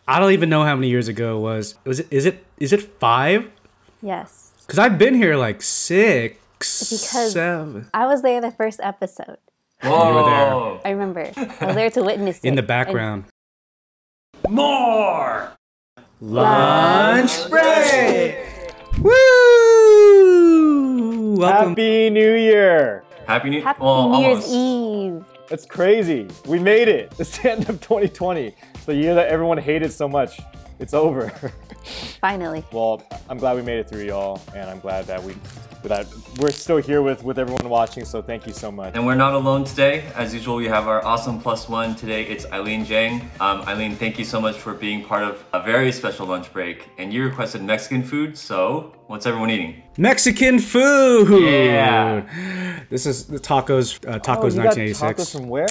I don't even know how many years ago it was. Is it 5? Yes. Because I've been here like 6, Because 7. I was there the first episode. Whoa. You were there. I remember. I was there to witness it. In the background. More! Lunch break! Woo! Welcome. Happy New Year! Happy New Happy well, New Year's almost. Eve. It's crazy. We made it. It's the end of 2020. The year that everyone hated so much. It's over. Finally. Well, I'm glad we made it through, y'all, and I'm glad that we're still here with everyone watching, so thank you so much. And we're not alone today. As usual, we have our awesome plus one. Today it's Eileen Jang. Eileen, thank you so much for being part of a very special lunch break. And you requested Mexican food, so what's everyone eating? Mexican food! Yeah. This is the tacos, Oh, tacos you got 1986. tacos from where?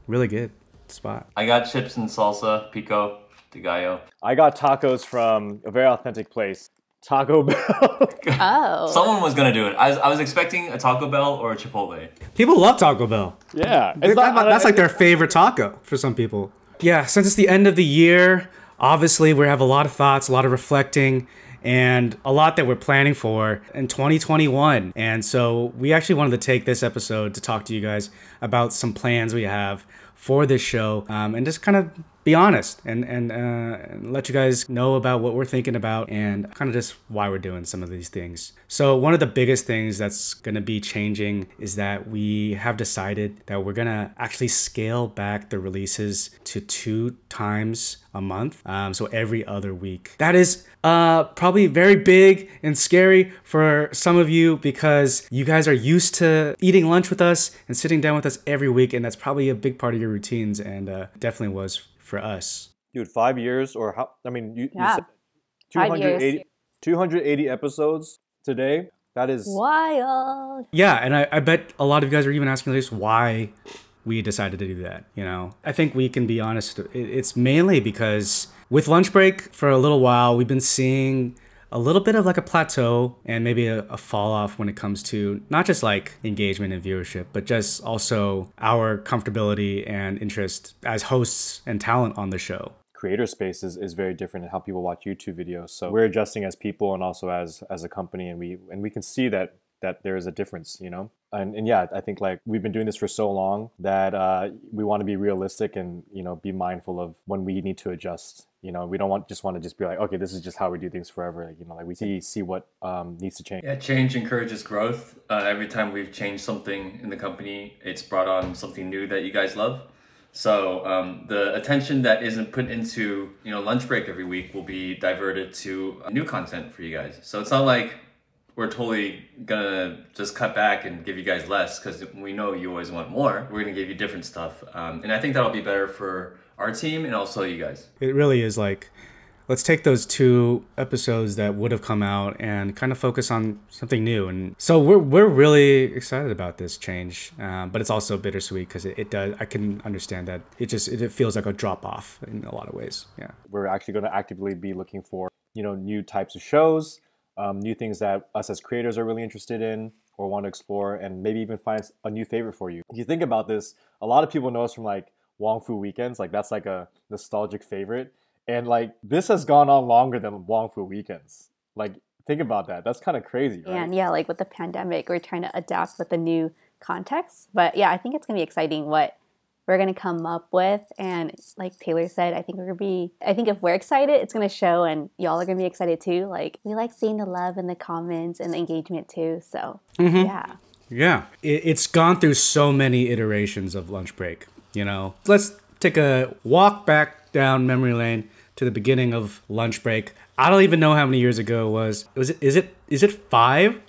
Really good spot. I got chips and salsa, pico de gallo. I got tacos from a very authentic place, Taco Bell. Oh. Someone was gonna do it. I was expecting a Taco Bell or a Chipotle. People love Taco Bell. Yeah. That's like their favorite taco for some people. Yeah, since it's the end of the year, obviously we have a lot of thoughts, a lot of reflecting, and a lot that we're planning for in 2021. And so we actually wanted to take this episode to talk to you guys about some plans we have for this show, and just kind of be honest and let you guys know about what we're thinking about and kind of just why we're doing some of these things. So one of the biggest things that's going to be changing is that we have decided that we're going to actually scale back the releases to 2 times a month, so every other week. That is probably very big and scary for some of you because you guys are used to eating lunch with us and sitting down with us every week, and that's probably a big part of your routines, and definitely was for us. Dude, 5 years or how? I mean, you Yeah. said 5 years. 280 episodes today. That is Wild. Yeah, and I bet a lot of you guys are even asking us why we decided to do that, you know? I think we can be honest, it's mainly because with lunch break for a little while, we've been seeing a little bit of like a plateau and maybe a fall off when it comes to not just like engagement and viewership, but just also our comfortability and interest as hosts and talent on the show. creator space is very different in how people watch YouTube videos. So we're adjusting as people and also as a company, and we can see that there is a difference, you know? And yeah, I think like we've been doing this for so long that we want to be realistic and, you know, be mindful of when we need to adjust. You know, we don't want to just be like, okay, this is just how we do things forever. Like, you know, like we see what needs to change. Yeah, change encourages growth. Every time we've changed something in the company, it's brought on something new that you guys love. So the attention that isn't put into, you know, lunch break every week will be diverted to new content for you guys. So it's not like we're totally gonna just cut back and give you guys less, because we know you always want more. We're gonna give you different stuff. And I think that'll be better for our team and also you guys. It really is like, let's take those 2 episodes that would have come out and kind of focus on something new. And so we're really excited about this change, but it's also bittersweet because it does. I can understand that it feels like a drop off in a lot of ways. Yeah, We're actually going to actively be looking for, you know, new types of shows, new things that us as creators are really interested in or want to explore, and maybe even find a new favorite for you. If you think about this, a lot of people know us from like Wong Fu Weekends. Like that's like a nostalgic favorite. And like this has gone on longer than Wong Fu Weekends. Like think about that. That's kind of crazy, right? And yeah, like with the pandemic, we're trying to adapt with the new context. But yeah, I think it's gonna be exciting what we're gonna come up with. And like Taylor said, I think if we're excited, it's gonna show, and y'all are gonna be excited too. Like we like seeing the love in the comments and the engagement too. So yeah. yeah. It's gone through so many iterations of lunch break. You know, let's take a walk back down memory lane to the beginning of lunch break. I don't even know how many years ago it was. Is it 5?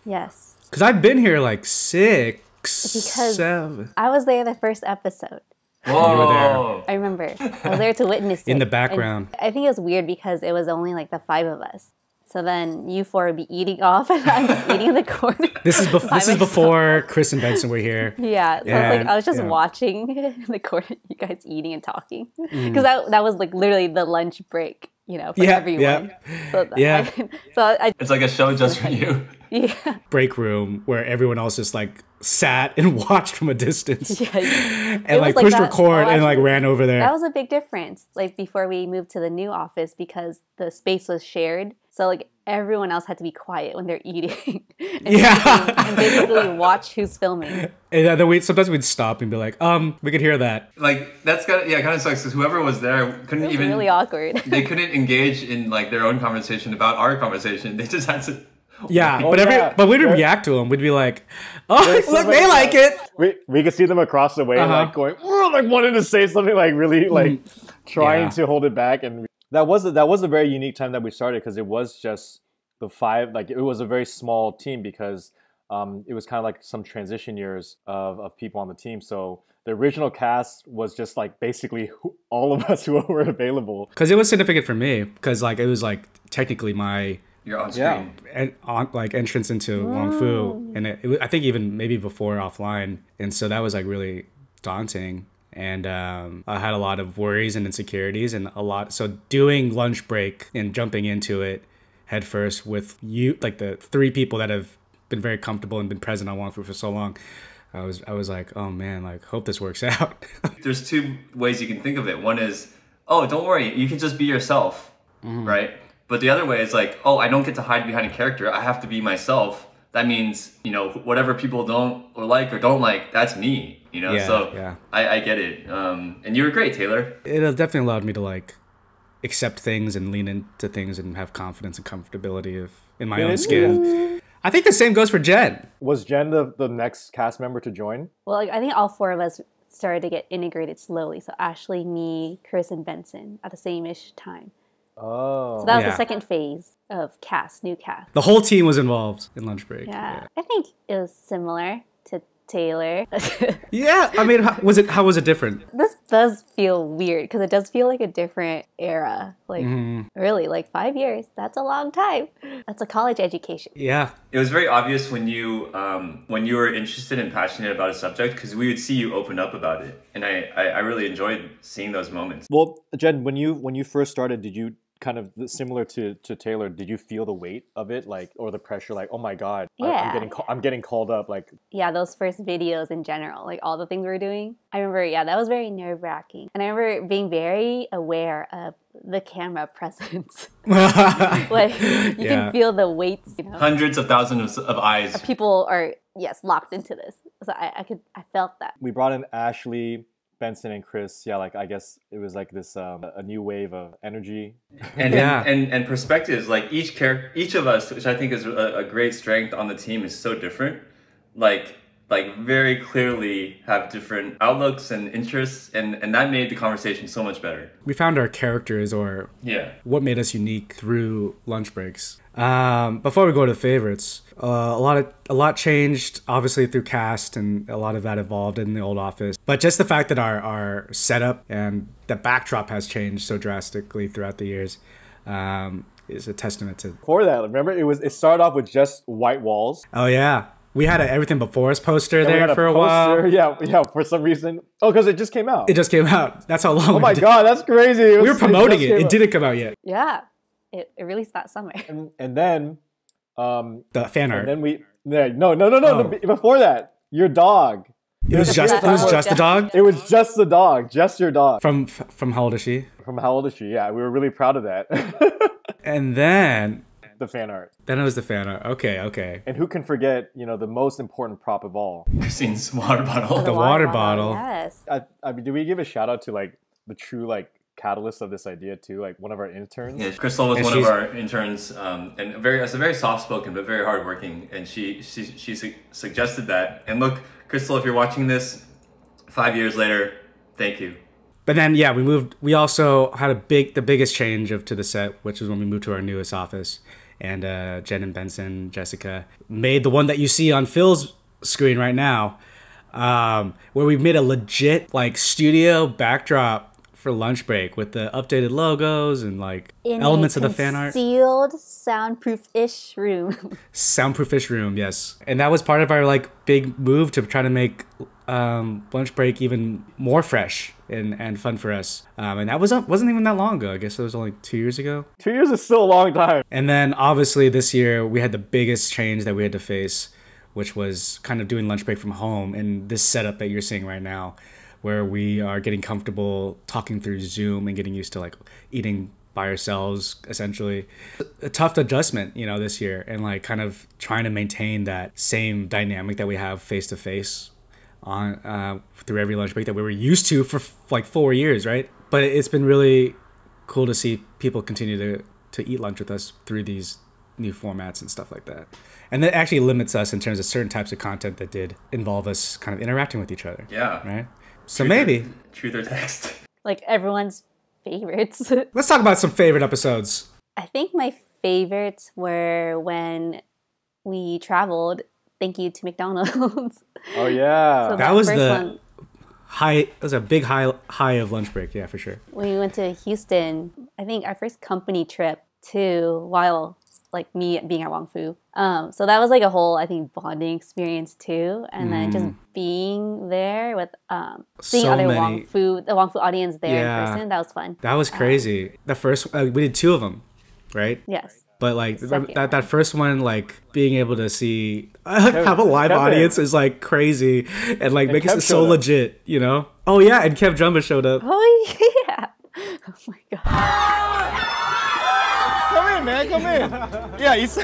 Yes. Because I've been here like 6, Because 7. I was there the first episode. Whoa! You were there. I remember. I was there to witness it. In the background. And I think it was weird because it was only like the 5 of us. So then you 4 would be eating off and I'm just eating in the corner. This is before Chris and Benson were here. Yeah. So I was just watching in the corner, you guys eating and talking. Because that was like literally the lunch break, you know, for everyone. So Yeah. I It's like a show just for you. yeah. Break room where everyone else is like sat and watched from a distance Yeah, and like pushed record and like actually, ran over there. that was a big difference. Like before we moved to the new office because the space was shared. So like everyone else had to be quiet when they're eating and basically watch who's filming. And then sometimes we'd stop and be like, we could hear that. Like that's kind of sucks because whoever was there couldn't It was even really awkward. they couldn't engage in like their own conversation about our conversation. They just had to. Yeah, Oh, but yeah. but we'd react to them. We'd be like, "Oh, There's look, somebody they like it." We could see them across the way, like going, "Ugh," like wanting to say something, like really, like trying Yeah. to hold it back. And that was a very unique time that we started because it was just the five. Like it was a very small team because it was kind of like some transition years of people on the team. So the original cast was just like basically all of us who were available. Because it was significant for me. Because like it was like technically my You're on screen. entrance into Wong Fu, and I think even maybe before offline, and so that was like really daunting. And I had a lot of worries and insecurities, and so doing lunch break and jumping into it head first with you, like the three people that have been very comfortable and been present on Wong Fu for so long. I was like, oh man, like hope this works out. There's two ways you can think of it. One is, oh, don't worry, you can just be yourself, right? But the other way is like, oh, I don't get to hide behind a character. I have to be myself. That means, whatever people don't or don't like, that's me, Yeah, so yeah. I get it. And you were great, Taylor. It definitely allowed me to like accept things and lean into things and have confidence and comfortability in my own skin. I think the same goes for Jen. Was Jen the next cast member to join? Well, like, I think all four of us started to get integrated slowly. So Ashley, me, Chris, and Benson at the same-ish time. Oh. So that was Yeah. the second phase of new cast. The whole team was involved in lunch break. Yeah. I think it was similar to Taylor. Yeah, I mean, how was it different? This does feel weird because it does feel like a different era. Like, really, like 5 years, that's a long time. That's a college education. Yeah. It was very obvious when you were interested and passionate about a subject because we would see you open up about it, and I really enjoyed seeing those moments. Well, Jen, when you first started, did you kind of similar to Taylor? Did you feel the weight of it, like, or the pressure, like, oh my god, Yeah. I'm getting called up, like? Yeah, those first videos in general, like all the things we were doing. I remember, that was very nerve-wracking. And I remember being very aware of the camera presence. Like, you can feel the weights, Hundreds of thousands of eyes. People are, locked into this. So I felt that. We brought in Ashley, Benson, and Chris. Yeah, like I guess it was like this a new wave of energy. And perspectives. Like each of us, which I think is a great strength on the team, is so different. Like very clearly have different outlooks and interests, and that made the conversation so much better. We found our characters, or what made us unique through lunch breaks. Before we go to favorites, a lot changed obviously through cast, and a lot of that evolved in the old office. But just the fact that our setup and the backdrop has changed so drastically throughout the years is a testament to. Before that, remember it started off with just white walls. Oh yeah, we had a Everything Before Us poster And we there had for a poster. while. Yeah, for some reason. Oh, because it just came out. It just came out. That's how long. Oh my god, that's crazy. We were promoting it. It just didn't come out yet. Yeah. It released that summer. came out. And then The fan art. and then we no. Before that, your dog. It was just the dog. It was just the dog, just your dog. From how old is she? From how old is she? Yeah, we were really proud of that. And then The fan art. it was the fan art. Okay. And who can forget, the most important prop of all? Christine's water bottle. The water bottle. Yes. I mean, do we give a shout out to like the true like catalyst of this idea too? Like one of our interns. Yeah, Crystal was And one of she's- our interns, and it's a very soft-spoken but very hardworking. And she suggested that. And look, Crystal, if you're watching this, 5 years later, thank you. But then we moved. We also had the biggest change to the set, which was when we moved to our newest office, and Jen and Benson, Jessica made the one that you see on Phil's screen right now, where we made a legit like studio backdrop for lunch break with the updated logos and like elements of the fan art. Concealed, soundproof-ish room. Soundproof-ish room, yes. And that was part of our like big move to try to make lunch break even more fresh and fun for us. And that wasn't even that long ago. I guess it was only 2 years ago. 2 years is still a long time. And then obviously this year we had the biggest change that we had to face, which was kind of doing lunch break from home, and this setup that you're seeing right now, where we are getting comfortable talking through Zoom and getting used to like eating by ourselves, essentially. A tough adjustment, you know, this year, and like kind of trying to maintain that same dynamic that we have face to face on through every lunch break that we were used to for like 4 years, right? But it's been really cool to see people continue to eat lunch with us through these new formats and stuff like that. And that actually limits us in terms of certain types of content that did involve us kind of interacting with each other. Yeah. Right? So maybe. Truth or text. Like everyone's favorites. Let's talk about some favorite episodes. I think my favorites were when we traveled. Thank you to McDonald's. Oh yeah. So That was first the one, high. It was a big high of lunch break. Yeah, for sure. when we went to Houston, I think our first company trip to, while like me being at Wong Fu. So that was like a whole, I think, bonding experience too. And then just being there with seeing So other many- the Wong Fu audience there Yeah. in person, that was fun. That was crazy. The first we did 2 of them, right? Yes. But like Second that first one, like being able to see have a live Kevin. audience is like crazy, and like making Kev it so showed up. legit, you know? Oh yeah, and Kev Jumba showed up. Oh yeah. Oh my god. Come in, man. Come in. Yeah, he's.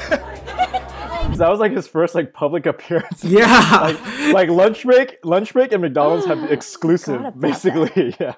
That was like his first like public appearance. Yeah, Like lunch break and McDonald's have Forgot exclusive, about basically. Yeah.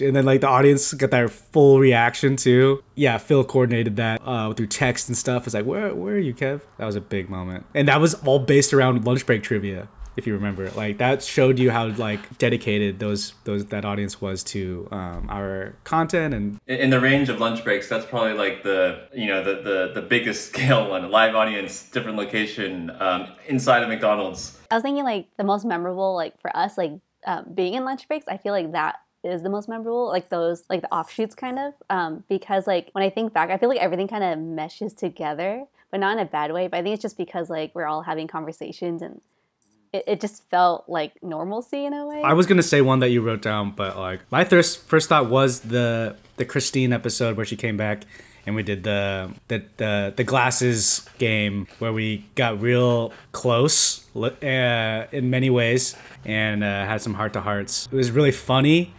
and then like the audience got their full reaction too. Yeah, Phil coordinated that through text and stuff. It's like, where are you, Kev? That was a big moment, and that was all based around lunch break trivia. If you remember, like that showed you how like dedicated that audience was to our content. And In the range of lunch breaks, that's probably like the biggest scale one. Live audience, different location, inside of McDonald's. I was thinking like the most memorable, like for us, like being in lunch breaks, I feel like that is the most memorable, like those, like the offshoots kind of, because like when I think back, I feel like everything kind of meshes together, but not in a bad way. But I think it's just because like we're all having conversations and it just felt like normalcy in a way. I was gonna say one that you wrote down, but like my first thought was the Christine episode where she came back and we did the glasses game where we got real close in many ways and had some heart to hearts. It was really funny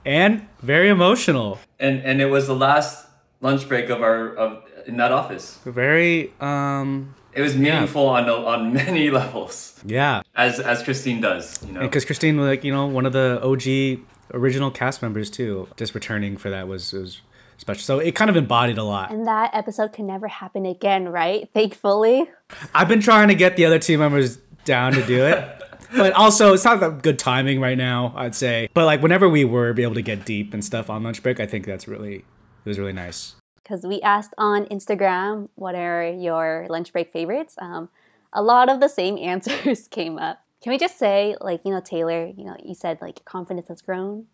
and very emotional. And it was the last lunch break of in that office. Very It was meaningful on many levels, yeah. as Christine does. You know, Because Christine was like, you know, one of the OG original cast members too. Just returning for that was special. So it kind of embodied a lot. And that episode can never happen again, right? Thankfully. I've been trying to get the other team members down to do it. But also, it's not that good timing right now, I'd say. But like whenever we were able to get deep and stuff on lunch break, I think it was really nice. Because we asked on Instagram, what are your lunch break favorites? A lot of the same answers came up. Can we just say, like, you know, Taylor, you know, you said like confidence has grown.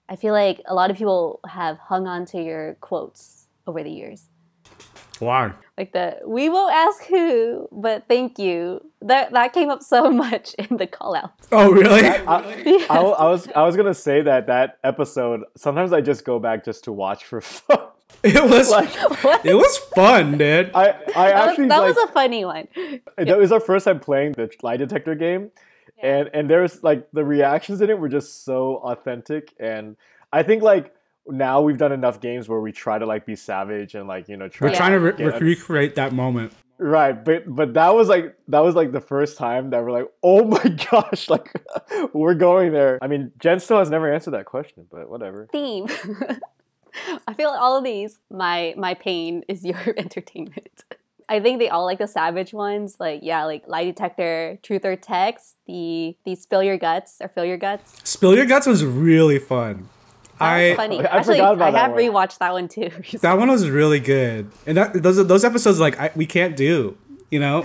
I feel like a lot of people have hung on to your quotes over the years. Wow. Like we won't ask who, but thank you. That came up so much in the call out. Oh, really? I was gonna say that episode. Sometimes I just go back just to watch for fun. It was What? it was fun, dude. I That actually was a funny one. That was our first time playing the lie detector game, and there's like the reactions in it were just so authentic, and I think like now we've done enough games where we try to like be savage and like, you know, We're trying to get- recreate that moment. right, but that was like the first time that we're like, oh my gosh, like we're going there. I mean, Jen still has never answered that question, but whatever. Theme. I feel like all of these, my pain is your entertainment. I think they all like the savage ones, like like lie detector, truth or text, the spill your guts or fill your guts. Spill Your Guts was really fun. That was funny. I Actually, forgot about I that have one. rewatched that one too. That one was really good, and those episodes like we can't do, you know,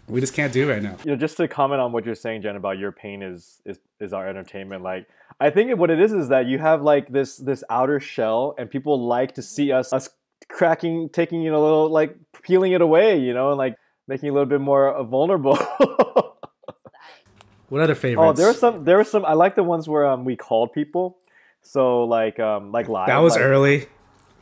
we just can't do right now. You know, just to comment on what you're saying, Jen, about your pain is our entertainment. Like, I think what it is that you have like this outer shell, and people like to see us cracking, taking, you know, a little like peeling it away, you know, and like making it a little bit more vulnerable. What other favorites? Oh, there were some. I like the ones where we called people. So like live. That was like, early.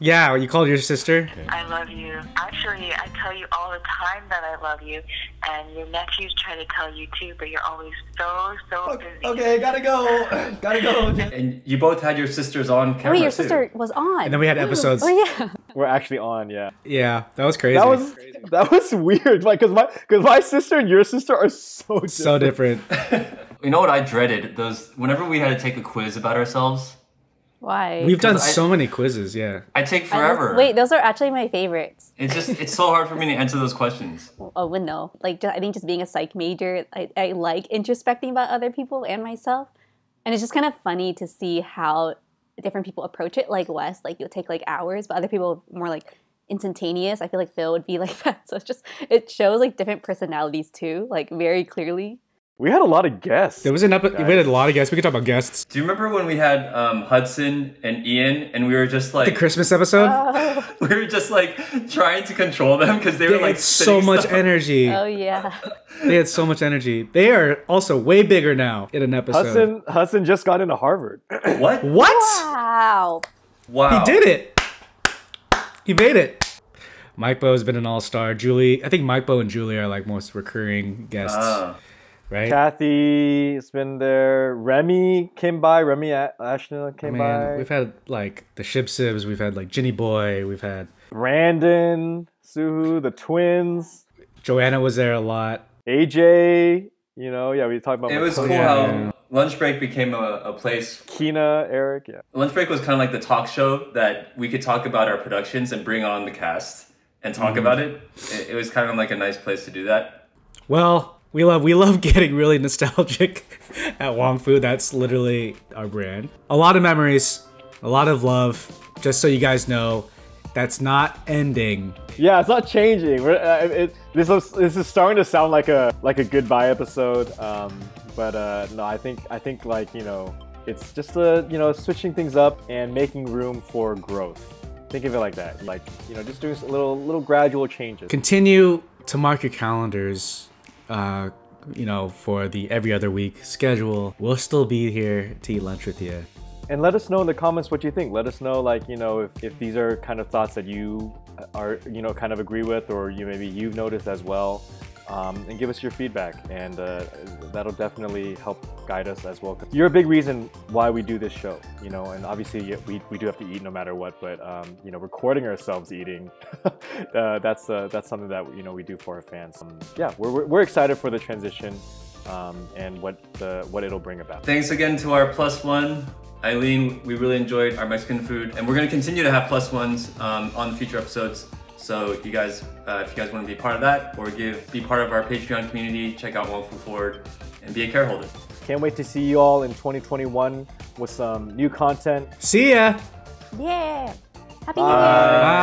Yeah, you called your sister? I love you. Actually, I tell you all the time that I love you, and your nephews try to tell you too, but you're always so busy. Okay, gotta go. Gotta go. And you both had your sisters on camera. Wait, your too. sister was on. And then we had episodes. Oh yeah. We're actually on, yeah. Yeah, that was crazy. That was weird, like, cause my sister and your sister are so different. So different. You know what I dreaded? Whenever we had to take a quiz about ourselves, Why? We've done so many quizzes, yeah. I take forever. Wait, those are actually my favorites. It's so hard for me to answer those questions. Oh, well, no. Like, I think just being a psych major, I like introspecting about other people and myself. And it's just kind of funny to see how different people approach it. Like Wes, like, you'll take like hours, but other people more like instantaneous. I feel like Phil would be like that. So it shows like different personalities too, like very clearly. We had a lot of guests. There was we had a lot of guests. We could talk about guests. Do you remember when we had Hudson and Ian, and we were just like The Christmas episode? we were just like trying to control them because they were They like had so much energy. Oh yeah. They had so much energy. They are also way bigger now in an episode. Hudson just got into Harvard. What? What? Wow. Wow. He did it. He made it. Mike Bo has been an all-star. Julie, I think Mike Bo and Julie are like most recurring guests. Right? Kathy's been there. Remy came by. Remy Ashna came by. We've had like the Shib Sibs. We've had like Ginny Boy. We've had Brandon, Suhu, the twins. Joanna was there a lot. AJ, you know, yeah, we talked about. It was cool how lunch break became a place. Keena, Eric, yeah. Lunch break was kind of like the talk show that we could talk about our productions and bring on the cast and talk about it. It was kind of like a nice place to do that. Well, we love getting really nostalgic at Wong Fu. That's literally our brand. A lot of memories, a lot of love. Just so you guys know, that's not ending. Yeah, it's not changing. This is starting to sound like a goodbye episode. No, I think like, you know, it's just switching things up and making room for growth. Think of it like that. Like, you know, just doing little gradual changes. Continue to mark your calendars. You know, for the every other week schedule. We'll still be here to eat lunch with you. And let us know in the comments what you think. Let us know, like, you know, if these are kind of thoughts that you are, you know, kind of agree with, or maybe you've noticed as well. And give us your feedback, and that'll definitely help guide us as well. You're a big reason why we do this show, you know, and obviously we do have to eat no matter what, but you know, recording ourselves eating, that's something that, you know, we do for our fans. Yeah, we're excited for the transition and what it'll bring about. Thanks again to our +1. Eileen, we really enjoyed our Mexican food, and we're going to continue to have +1s on future episodes. So you guys, if you guys want to be part of that or be part of our Patreon community, check out Wong Fu Forward and be a care holder. Can't wait to see you all in 2021 with some new content. See ya! Yeah. Happy New Year. Bye.